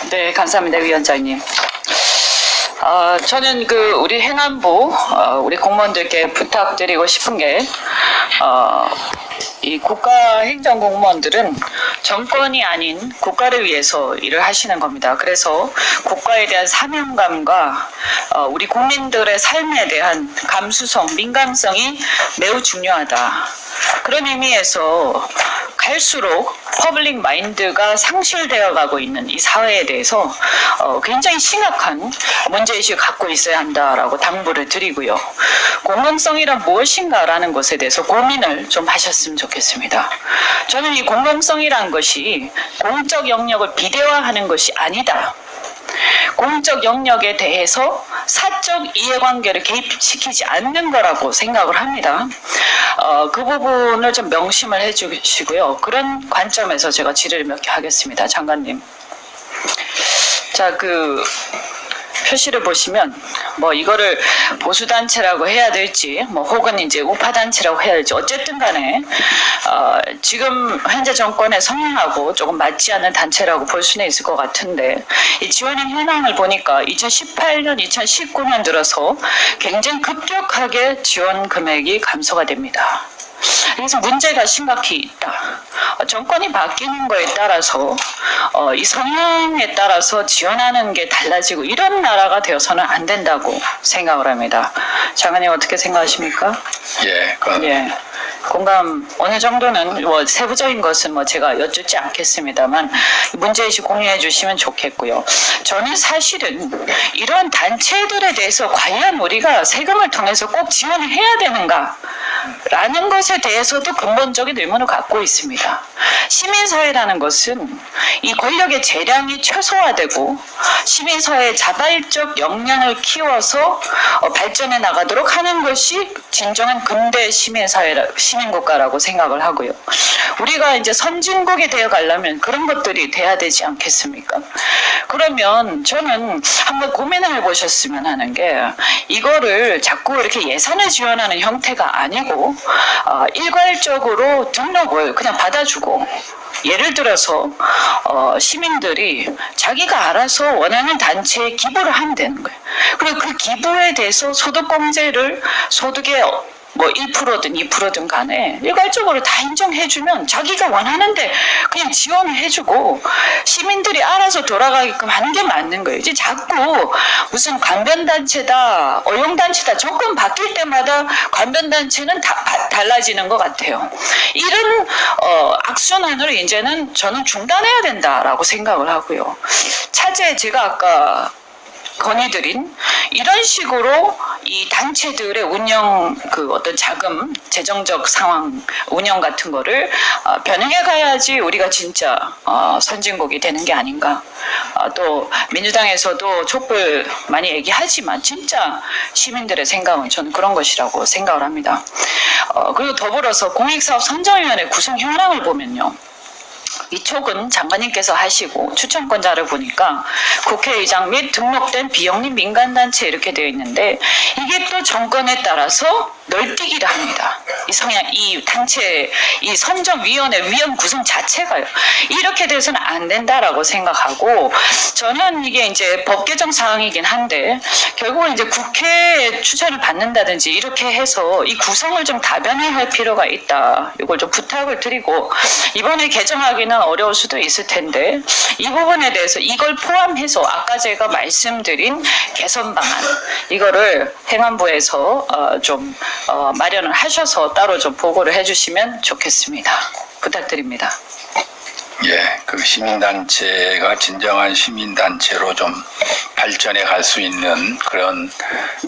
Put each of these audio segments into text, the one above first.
네, 감사합니다, 위원장님. 저는 우리 행안부 우리 공무원들께 부탁드리고 싶은 게 이 국가행정공무원들은 정권이 아닌 국가를 위해서 일을 하시는 겁니다. 그래서 국가에 대한 사명감과 우리 국민들의 삶에 대한 감수성, 민감성이 매우 중요하다. 그런 의미에서 갈수록 퍼블릭 마인드가 상실되어 가고 있는 이 사회에 대해서 굉장히 심각한 문제의식을 갖고 있어야 한다라고 당부를 드리고요. 공공성이란 무엇인가라는 것에 대해서 고민을 좀 하셨으면 좋겠습니다. 저는 이 공공성이란 것이 공적 영역을 비대화하는 것이 아니다. 공적 영역에 대해서 사적 이해관계를 개입시키지 않는 거라고 생각을 합니다. 그 부분을 좀 명심을 해주시고요. 그런 관점에서 제가 질의를 몇 개 하겠습니다. 장관님. 자, 표시를 보시면 이거를 보수단체라고 해야 될지 혹은 이제 우파단체라고 해야 될지 어쨌든 간에 지금 현재 정권의 성향하고 조금 맞지 않는 단체라고 볼 수는 있을 것 같은데 이 지원행 현황을 보니까 2018년, 2019년 들어서 굉장히 급격하게 지원 금액이 감소가 됩니다. 그래서 문제가 심각히 있다. 정권이 바뀌는 거에 따라서 이 성향에 따라서 지원하는 게 달라지고 이런 나라가 되어서는 안 된다고 생각을 합니다. 장관님 어떻게 생각하십니까? 예. 공감 어느 정도는 세부적인 것은 제가 여쭙지 않겠습니다만 문제의식 공유해 주시면 좋겠고요. 저는 사실은 이런 단체들에 대해서 과연 우리가 세금을 통해서 꼭 지원을 해야 되는가 라는 것에 대해서도 근본적인 의문을 갖고 있습니다. 시민사회라는 것은 이 권력의 재량이 최소화되고 시민사회의 자발적 역량을 키워서 발전해 나가도록 하는 것이 진정한 근대 시민국가라고 생각을 하고요. 우리가 이제 선진국이 되어 가려면 그런 것들이 돼야 되지 않겠습니까? 그러면 저는 한번 고민을 해보셨으면 하는 게 이거를 자꾸 이렇게 예산을 지원하는 형태가 아니고 일괄적으로 등록을 그냥 받아주고 예를 들어서 시민들이 자기가 알아서 원하는 단체에 기부를 하면 되는 거예요. 그리고 그 기부에 대해서 소득공제를 소득의 1%든 2%든 간에 일괄적으로 다 인정해주면 자기가 원하는데 그냥 지원을 해주고 시민들이 알아서 돌아가게끔 하는 게 맞는 거예요. 이제 자꾸 무슨 관변단체다, 어용단체다 정권 바뀔 때마다 관변단체는 달라지는 것 같아요. 이런 악순환을 이제는 저는 중단해야 된다라고 생각을 하고요. 차제 제가 아까 건의드린 이런 식으로 이 단체들의 운영 어떤 자금 재정적 상황 운영 같은 거를 변형해 가야지 우리가 진짜 선진국이 되는 게 아닌가. 또 민주당에서도 촛불 많이 얘기하지만 진짜 시민들의 생각은 저는 그런 것이라고 생각을 합니다. 그리고 더불어서 공익사업 선정위원회 구성 현황을 보면요. 이쪽은 장관님께서 하시고 추천권자를 보니까 국회의장 및 등록된 비영리 민간단체 이렇게 되어 있는데 이게 또 정권에 따라서 널뛰기를 합니다. 이 성향, 이 단체, 이 선정위원회 위원 구성 자체가요. 이렇게 돼서는 안 된다라고 생각하고 저는 이게 이제 법 개정 사항이긴 한데 결국은 이제 국회 추천을 받는다든지 이렇게 해서 이 구성을 좀 다변화할 필요가 있다. 이걸 좀 부탁을 드리고 이번에 개정하기는 어려울 수도 있을 텐데 이 부분에 대해서 이걸 포함해서 아까 제가 말씀드린 개선 방안 이거를 행안부에서 좀 마련을 하셔서 따로 좀 보고를 해주시면 좋겠습니다. 부탁드립니다. 예, 시민단체가 진정한 시민단체로 좀 발전해 갈 수 있는 그런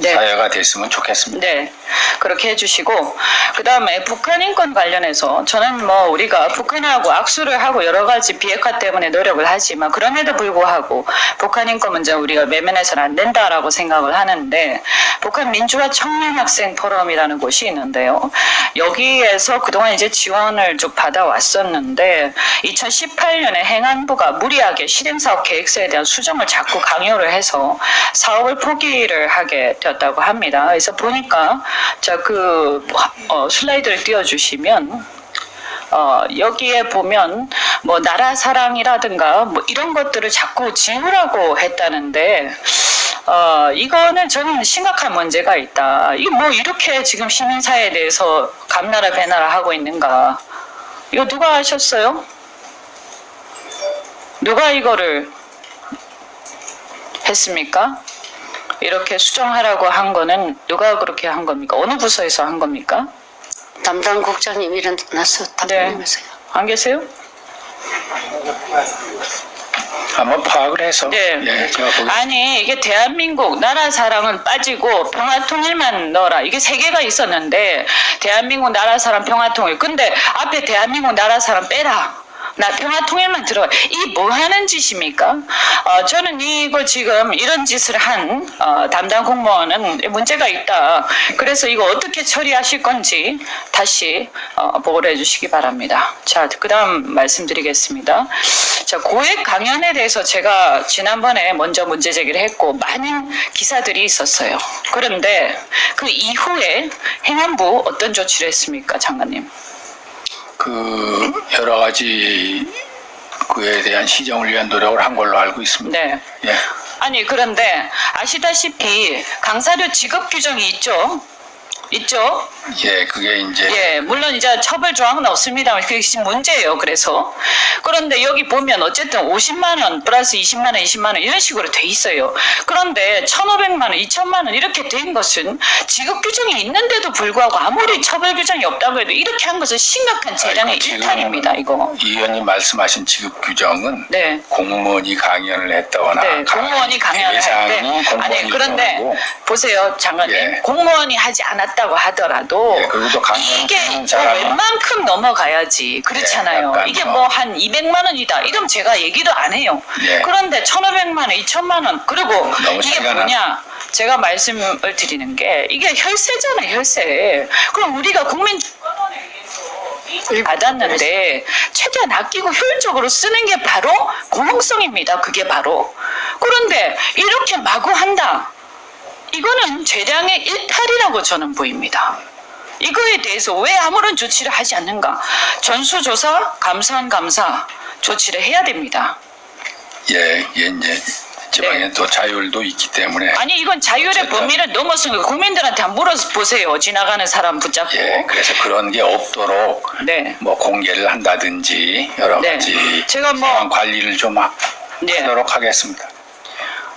사회가 됐으면 좋겠습니다. 네, 그렇게 해주시고 그 다음에 북한 인권 관련해서 저는 우리가 북한하고 악수를 하고 여러 가지 비핵화 때문에 노력을 하지만 그럼에도 불구하고 북한 인권 문제 우리가 외면해서는 안 된다라고 생각을 하는데 북한 민주화 청년학생 포럼이라는 곳이 있는데요. 여기에서 그동안 이제 지원을 좀 받아왔었는데 2018년에 행안부가 무리하게 실행사업 계획서에 대한 수정을 자꾸 강요를 해서 사업을 포기를 하게 되었다고 합니다. 그래서 보니까 자, 슬라이드를 띄워주시면 여기에 보면 뭐 나라 사랑이라든가 뭐 이런 것들을 자꾸 지우라고 했다는데 이거는 저는 심각한 문제가 있다. 이게 뭐 이렇게 지금 시민사회에 대해서 감나라 배나라 하고 있는가? 이거 누가 하셨어요? 누가 이거를 했습니까? 이렇게 수정하라고 한 거는 누가 그렇게 한 겁니까? 어느 부서에서 한 겁니까? 담당 국장님 일어나서 답변하세요. 안 계세요? 한번 파악을 해서 네. 예, 제가 보겠습니다. 아니 이게 대한민국 나라 사랑은 빠지고 평화통일만 넣어라. 이게 세 개가 있었는데 대한민국 나라 사랑 평화통일. 근데 앞에 대한민국 나라 사랑 빼라. 나 평화통일만 들어. 이 뭐 하는 짓입니까? 저는 이거 지금 이런 짓을 한 담당 공무원은 문제가 있다. 그래서 이거 어떻게 처리하실 건지 다시 보고를 해주시기 바랍니다. 자, 그다음 말씀드리겠습니다. 자, 고액 강연에 대해서 제가 지난번에 먼저 문제 제기를 했고 많은 기사들이 있었어요. 그런데 그 이후에 행안부 어떤 조치를 했습니까, 장관님? 그 여러 가지 그에 대한 시정을 위한 노력을 한 걸로 알고 있습니다. 네. 예. 아니 그런데 아시다시피 강사료 지급 규정이 있죠? 있죠? 예, 그게 이제 예, 물론 이제 처벌 조항은 없습니다만 그게 지금 문제예요. 그래서 그런데 여기 보면 어쨌든 50만 원 플러스 20만 원, 20만 원 이런 식으로 돼 있어요. 그런데 1,500만 원, 2,000만 원 이렇게 된 것은 지급 규정이 있는데도 불구하고 아무리 처벌 규정이 없다고 해도 이렇게 한 것은 심각한 재량의 지금 일탈입니다. 이거. 이 의원님 말씀하신 지급 규정은 네. 공무원이 강연을 했다거나 네, 공무원이 강연을 할 때 아니 그런데 보세요, 장관님. 예. 공무원이 하지 않았다고 하더라도 예, 그리고 또 이게 강연하는 사람은 웬만큼 넘어가야지. 그렇잖아요. 약간 이게 뭐 한 200만 원이다. 이러면 제가 얘기도 안 해요. 예. 그런데 1,500만 원, 2,000만 원. 그리고 너무 이게 차이가 뭐냐? 제가 말씀을 드리는 게 이게 혈세잖아요, 혈세. 그럼 우리가 국민 주권원에 의해서 이익을 받았는데 최대한 아끼고 효율적으로 쓰는 게 바로 공공성입니다. 그게 바로. 그런데 이렇게 마구 한다. 이거는 재량의 일탈이라고 저는 보입니다. 이거에 대해서 왜 아무런 조치를 하지 않는가? 전수조사, 감사원 감사 조치를 해야 됩니다. 예, 이제 지방에 네. 또 자율도 있기 때문에 아니 이건 자율의 어쨌든. 범위를 넘어선 거 국민들한테 한번 물어보세요. 지나가는 사람 붙잡고. 예, 그래서 그런 게 없도록 네. 뭐 공개를 한다든지 여러 네. 가지 제가 뭐- 상황 관리를 좀 네. 하도록 하겠습니다.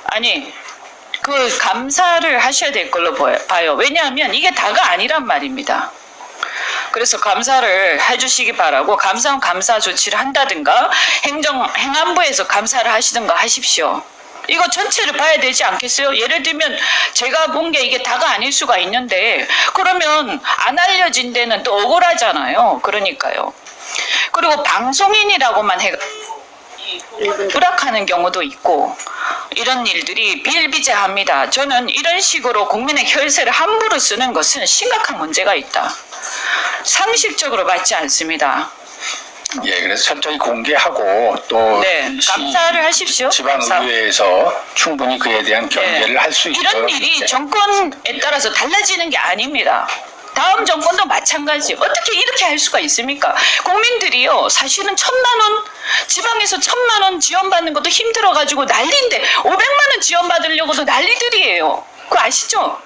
아니 그 감사를 하셔야 될 걸로 봐요. 왜냐하면 이게 다가 아니란 말입니다. 그래서 감사를 해주시기 바라고 감사원 감사 조치를 한다든가 행안부에서 감사를 하시든가 하십시오. 이거 전체를 봐야 되지 않겠어요? 예를 들면 제가 본 게 이게 다가 아닐 수가 있는데 그러면 안 알려진 데는 또 억울하잖아요. 그러니까요. 그리고 방송인이라고만 해가 불악하는 경우도 있고 이런 일들이 비일비재합니다. 저는 이런 식으로 국민의 혈세를 함부로 쓰는 것은 심각한 문제가 있다. 상식적으로 맞지 않습니다. 예, 그래서 철저히 공개하고 또 네, 감사를 하십시오. 감사. 지방의회에서 충분히 그에 대한 견제를 할 수 있도록 이런 일이 정권에 따라서 달라지는 게 아닙니다. 다음 정권도 마찬가지. 어떻게 이렇게 할 수가 있습니까? 국민들이요, 사실은 1,000만 원, 지방에서 1,000만 원 지원받는 것도 힘들어가지고 난리인데 500만 원 지원받으려고도 난리들이에요. 그거 아시죠?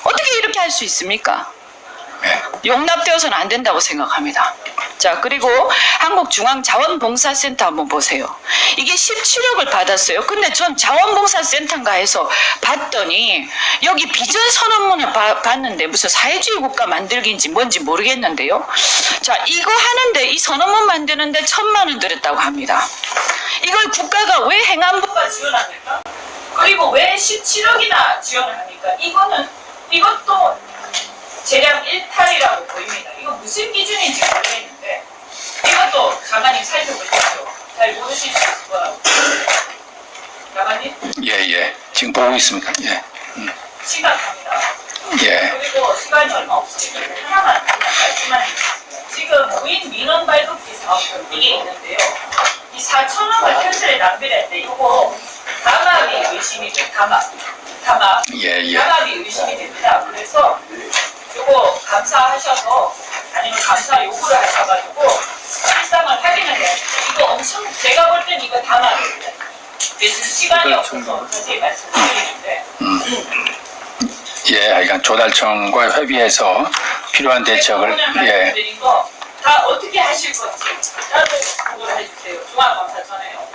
어떻게 이렇게 할 수 있습니까? 용납되어서는 안 된다고 생각합니다. 자, 그리고 한국중앙자원봉사센터 한번 보세요. 이게 17억을 받았어요. 근데 전 자원봉사센터인가 해서 봤더니 여기 비전선언문을 봤는데 무슨 사회주의 국가 만들기인지 뭔지 모르겠는데요. 자, 이거 하는데 이 선언문 만드는데 1,000만 원 들였다고 합니다. 이걸 국가가 왜 행안부가 지원합니까? 그리고 왜 17억이나 지원을 합니까? 이것도 재량 일탈이라고 보입니다. 이거 무슨 기준인지 모르겠는데 이것도 장관님 살펴보십시오. 잘 모르실 수 있을 거라고. 장관님? 예, 지금 보고 있습니다. 예, 심각합니다. 예, 그리고 시간이 얼마 없으니까 하나만 말씀만 해주세요. 지금 무인 민원 발급기 사업 이게 있는데요. 이 4,000원을 혈세를 낭비할 때 이거 담합이 의심이 돼. 담합. 예. 담합이 의심이 됩니다. 그래서 이거 감사하셔서 아니면 감사 요구를 하셔가지고 제가 볼 땐 이거 다 맞습니다. 지금 시간이 없어서 자세히 말씀드리는데. 예, 그러니까 조달청과 협의해서 필요한 대책을 다 어떻게 하실 건지 따로 보고를 해주세요. 종합감사전에요.